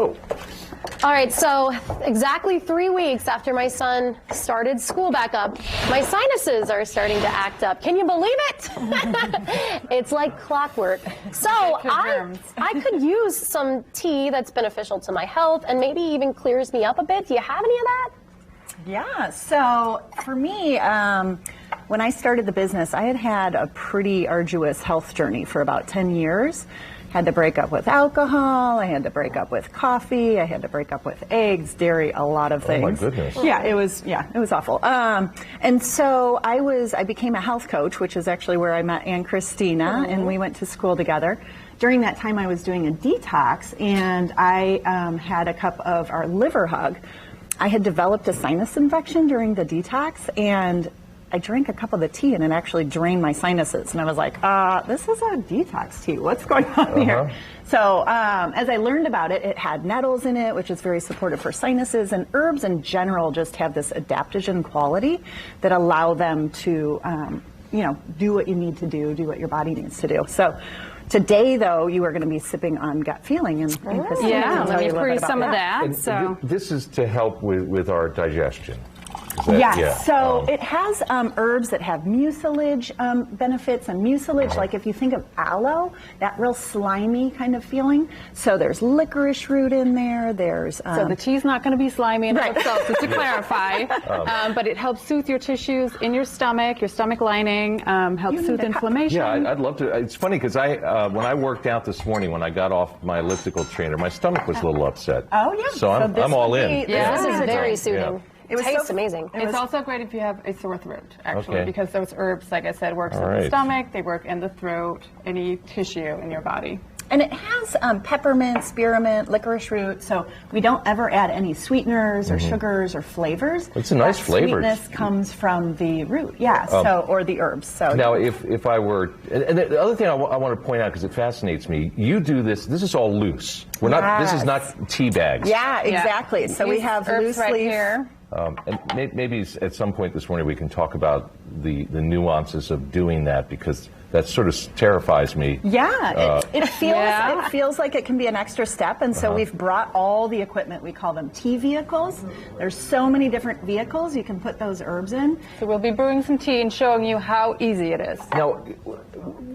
Oh. All right, so exactly 3 weeks after my son started school back up, my sinuses are starting to act up. Can you believe it? It's like clockwork. So I could use some tea that's beneficial to my health and maybe even clears me up a bit. Do you have any of that? Yeah, so for me, when I started the business, I had a pretty arduous health journey for about 10 years. Had to break up with alcohol, I had to break up with coffee, I had to break up with eggs, dairy, a lot of things. Oh my goodness. Yeah, it was awful. And so I became a health coach, which is actually where I met Ann Christina, and we went to school together. During that time I was doing a detox, and I had a cup of our liver hug. I had developed a sinus infection during the detox, and I drank a cup of the tea and it actually drained my sinuses. And I was like, this is a detox tea. What's going on here? So as I learned about it, it had nettles in it, which is very supportive for sinuses. And herbs in general just have this adaptogen quality that allow them to, do what you need to do what your body needs to do. So today, though, you are going to be sipping on gut feeling. And Christina, yeah, let me pour you some of that. And so this is to help with our digestion. Yes, so it has herbs that have mucilage benefits, and mucilage, like if you think of aloe, that real slimy kind of feeling. So there's licorice root in there. There's so the tea's not going to be slimy in itself, just to clarify. But it helps soothe your tissues in your stomach lining, helps soothe inflammation. Yeah, I'd love to. It's funny because when I worked out this morning, when I got off my elliptical trainer, my stomach was a little upset. Oh yeah. So I'm all in. Yeah, this is very soothing. Yeah. It tastes amazing. It's also great if you have a sore throat, actually, because those herbs, like I said, work in the stomach, they work in the throat, any tissue in your body. And it has peppermint, spearmint, licorice root, so we don't ever add any sweeteners or sugars or flavors. It's a nice flavor. Sweetness comes from the root, or the herbs. So now, if I were, and the other thing I want to point out, because it fascinates me, you do this is all loose. We're not. This is not tea bags. Yeah, exactly. So we have loose right leaf here. And maybe at some point this morning we can talk about the nuances of doing that, because that sort of terrifies me. Yeah, it feels like it can be an extra step, and so we've brought all the equipment. We call them tea vehicles. There's so many different vehicles you can put those herbs in. So we'll be brewing some tea and showing you how easy it is. Now,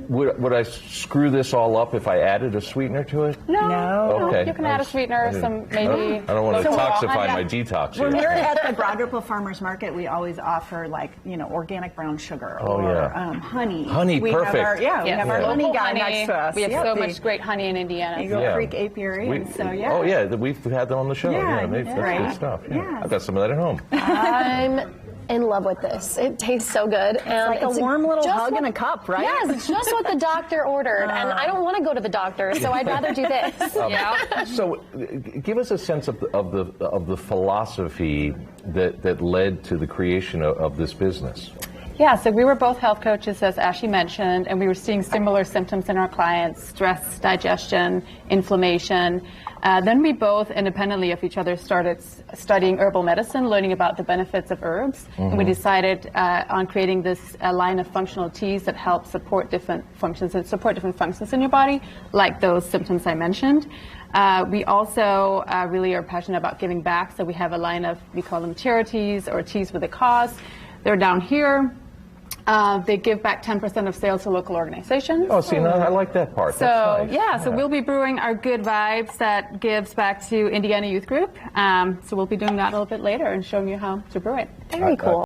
would I screw this all up if I added a sweetener to it? No. Okay. You can add a sweetener, some maybe. I don't want to toxify my detox here. When we're at the Quadruple Farmers Market, we always offer organic brown sugar or honey. Honey, perfect. We have our honey guy next to us. We have so much great honey in Indiana. Eagle Creek Apiary. Oh yeah, we've had them on the show. Yeah, that's good stuff. Yeah. I've got some of that at home. I'm in love with this. It tastes so good. And it's like a warm little hug in a cup, right? Yes, it's just what the doctor ordered, and I don't want to go to the doctor, so I'd rather do this. So, give us a sense of the philosophy that led to the creation of this business. Yeah, so we were both health coaches, as Ashley mentioned, and we were seeing similar symptoms in our clients: stress, digestion, inflammation. Then we both, independently of each other, started studying herbal medicine, learning about the benefits of herbs. And we decided on creating this line of functional teas that help support different functions in your body, like those symptoms I mentioned. We also really are passionate about giving back, so we have a line of, we call them charities or teas with a cause. They're down here. They give back 10% of sales to local organizations. Oh, see, I like that part. So, that's nice. So we'll be brewing our Good Vibes that gives back to Indiana Youth Group. So we'll be doing that a little bit later and showing you how to brew it. Very cool.